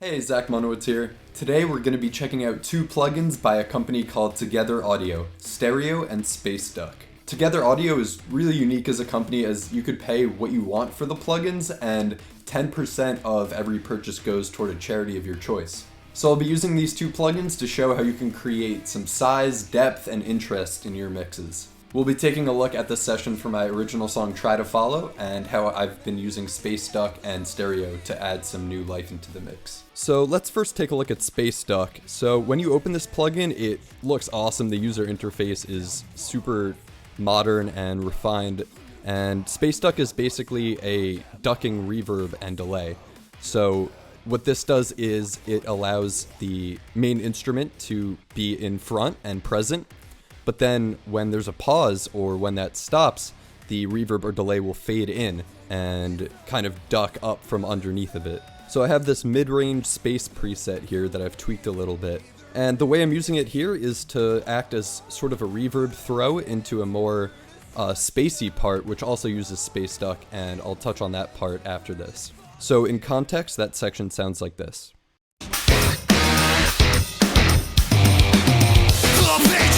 Hey, Zach Monowitz here. Today we're going to be checking out two plugins by a company called 2getheraudio, ST3REO and Space Duck. 2getheraudio is really unique as a company as you could pay what you want for the plugins and 10% of every purchase goes toward a charity of your choice. So I'll be using these two plugins to show how you can create some size, depth, and interest in your mixes. We'll be taking a look at the session for my original song Try to Follow and how I've been using Space Duck and ST3REO to add some new life into the mix. So let's first take a look at Space Duck. So when you open this plugin, it looks awesome. The user interface is super modern and refined. And Space Duck is basically a ducking reverb and delay. So what this does is it allows the main instrument to be in front and present. But then when there's a pause or when that stops, the reverb or delay will fade in and kind of duck up from underneath of it. So I have this mid-range space preset here that I've tweaked a little bit. And the way I'm using it here is to act as sort of a reverb throw into a more spacey part, which also uses Space Duck, and I'll touch on that part after this. So in context, that section sounds like this.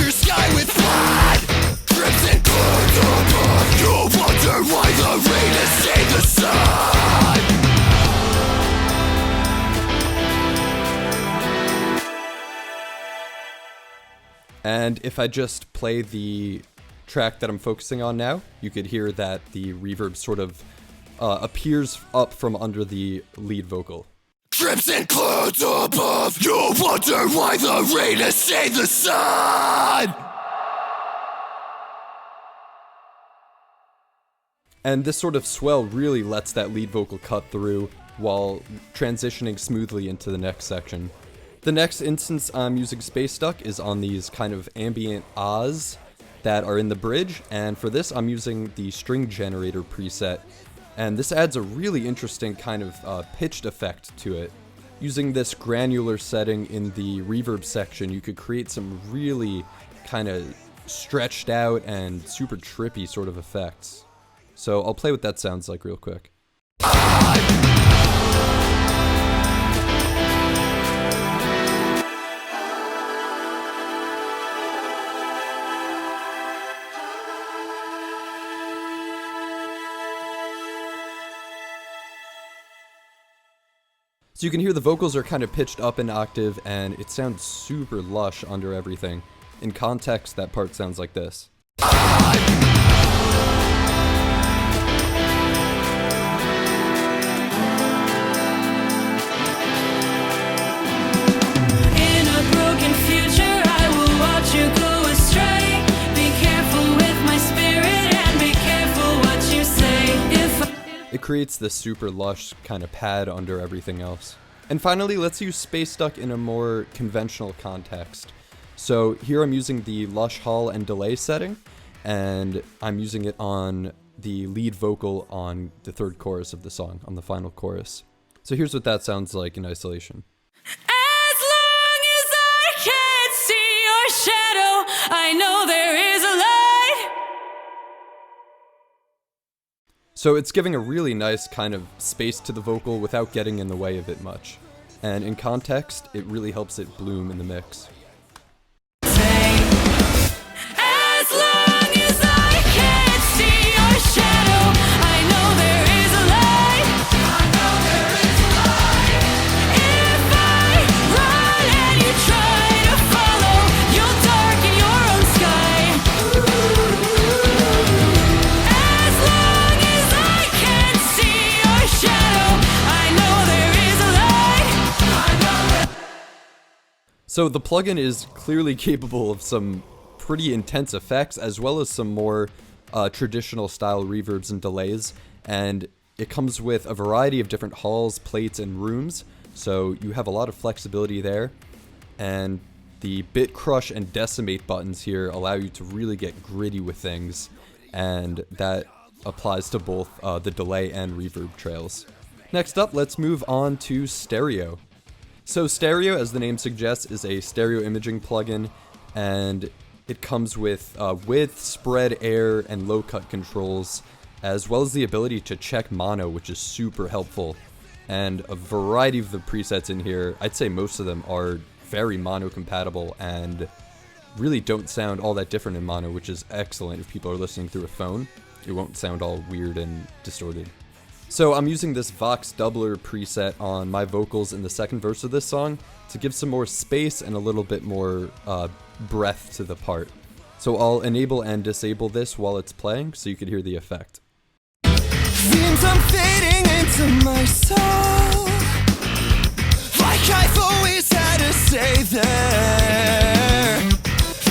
Sky with blood, crimson clouds above. You wonder why the rain has saved the sun. And if I just play the track that I'm focusing on now, you could hear that the reverb sort of appears up from under the lead vocal. Crimson clouds above. You wonder why the rain has saved the sun. And this sort of swell really lets that lead vocal cut through while transitioning smoothly into the next section. The next instance I'm using Space Duck is on these kind of ambient ahs that are in the bridge, and for this I'm using the string generator preset. And this adds a really interesting kind of pitched effect to it. Using this granular setting in the reverb section, you could create some really kind of stretched out and super trippy sort of effects. So I'll play what that sounds like real quick. So you can hear the vocals are kind of pitched up an octave, and it sounds super lush under everything. In context, that part sounds like this. In a broken future, I will watch you go astray. Be careful with my spirit and be careful what you say. It creates this super lush kind of pad under everything else. And finally, let's use Space Duck in a more conventional context. So here I'm using the lush hall and delay setting, and I'm using it on the lead vocal on the third chorus of the song, on the final chorus. So here's what that sounds like in isolation. As long as I can't see your shadow, I know there is a light. So it's giving a really nice kind of space to the vocal without getting in the way of it much. And in context, it really helps it bloom in the mix. As long as I can't see your shadow, I know there is a light. I know there is a light. If I run and you try to follow, you'll darken your own sky. As long as I can't see your shadow, I know there is a light. I know. So the plugin is clearly capable of some pretty intense effects as well as some more traditional style reverbs and delays, and it comes with a variety of different halls, plates, and rooms, so you have a lot of flexibility there. And the bit crush and decimate buttons here allow you to really get gritty with things, and that applies to both the delay and reverb trails. Next up, let's move on to ST3REO. So ST3REO, as the name suggests, is a stereo imaging plugin, and it comes with width, spread, air, and low cut controls, as well as the ability to check mono, which is super helpful. and a variety of the presets in here. I'd say most of them are very mono compatible and really don't sound all that different in mono, which is excellent if people are listening through a phone. It won't sound all weird and distorted. So I'm using this Vox doubler preset on my vocals in the second verse of this song to give some more space and a little bit more breath to the part. So I'll enable and disable this while it's playing so you can hear the effect. Seems I'm fading into my soul, like I've always had to stay there.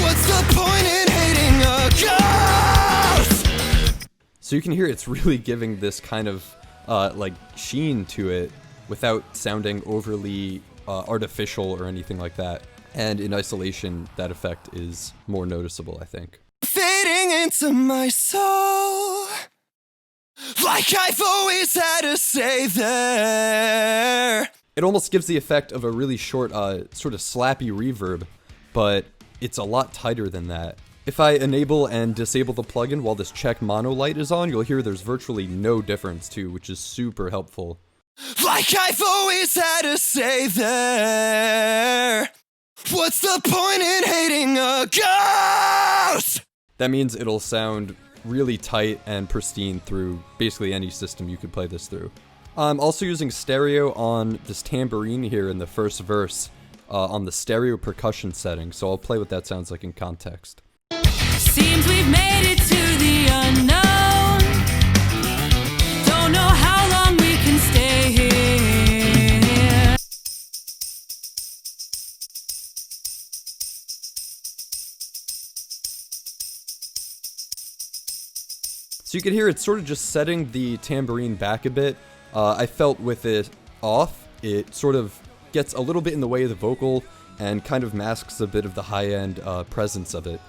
What's the point in hating a ghost? So you can hear it's really giving this kind of like sheen to it without sounding overly artificial or anything like that. And in isolation, that effect is more noticeable, I think. Fading into my soul, like I've always had to stay there. It almost gives the effect of a really short, sort of slappy reverb, but it's a lot tighter than that. If I enable and disable the plugin while this check mono light is on, you'll hear there's virtually no difference too, which is super helpful. Like I've always had to stay there. What's the point in hating a ghost? That means it'll sound really tight and pristine through basically any system you could play this through. I'm also using stereo on this tambourine here in the first verse on the stereo percussion setting, so I'll play what that sounds like in context. Seems we've made it to the unknown. Don't know how long we can stay here. So you can hear it's sort of just setting the tambourine back a bit. I felt with it off, it sort of gets a little bit in the way of the vocal and kind of masks a bit of the high-end presence of it.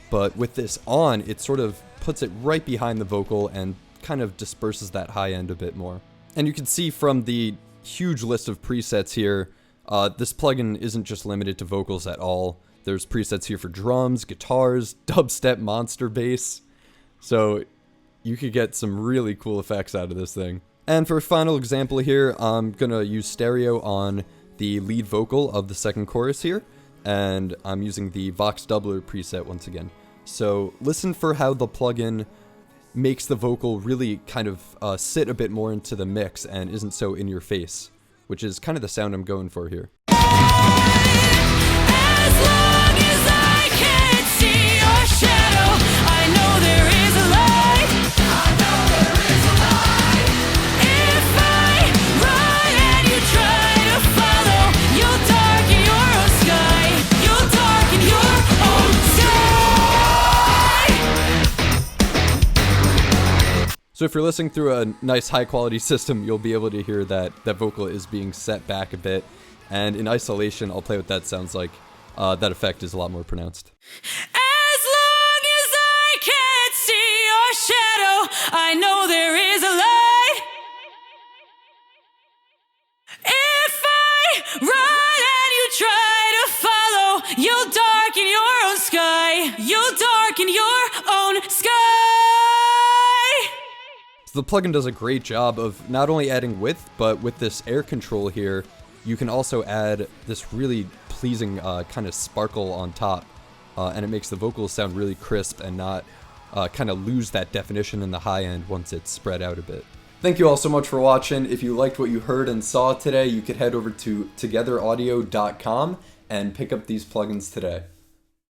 But with this on, it sort of puts it right behind the vocal and kind of disperses that high end a bit more. And you can see from the huge list of presets here, this plugin isn't just limited to vocals at all. There's presets here for drums, guitars, dubstep, monster bass. So you could get some really cool effects out of this thing. And for a final example here, I'm gonna use stereo on the lead vocal of the second chorus here, and I'm using the Vox doubler preset once again. So listen for how the plugin makes the vocal really kind of sit a bit more into the mix and isn't so in your face, which is kind of the sound I'm going for here. As long as I can't see your shadow, I know there is a light. I know there is a light. If I run and you try to follow, you'll darken your own sky. You'll darken your own sky. So if you're listening through a nice high quality system, you'll be able to hear that that vocal is being set back a bit. And in isolation, I'll play what that sounds like. That effect is a lot more pronounced. As long as I can't see your shadow, I know there is a light. If I run and you try to follow, you'll darken your own sky. You'll darken your own sky. So the plugin does a great job of not only adding width, but with this air control here, you can also add this really pleasing kind of sparkle on top, and it makes the vocals sound really crisp and not kind of lose that definition in the high end once it's spread out a bit. Thank you all so much for watching. If you liked what you heard and saw today, you could head over to 2getheraudio.com and pick up these plugins today.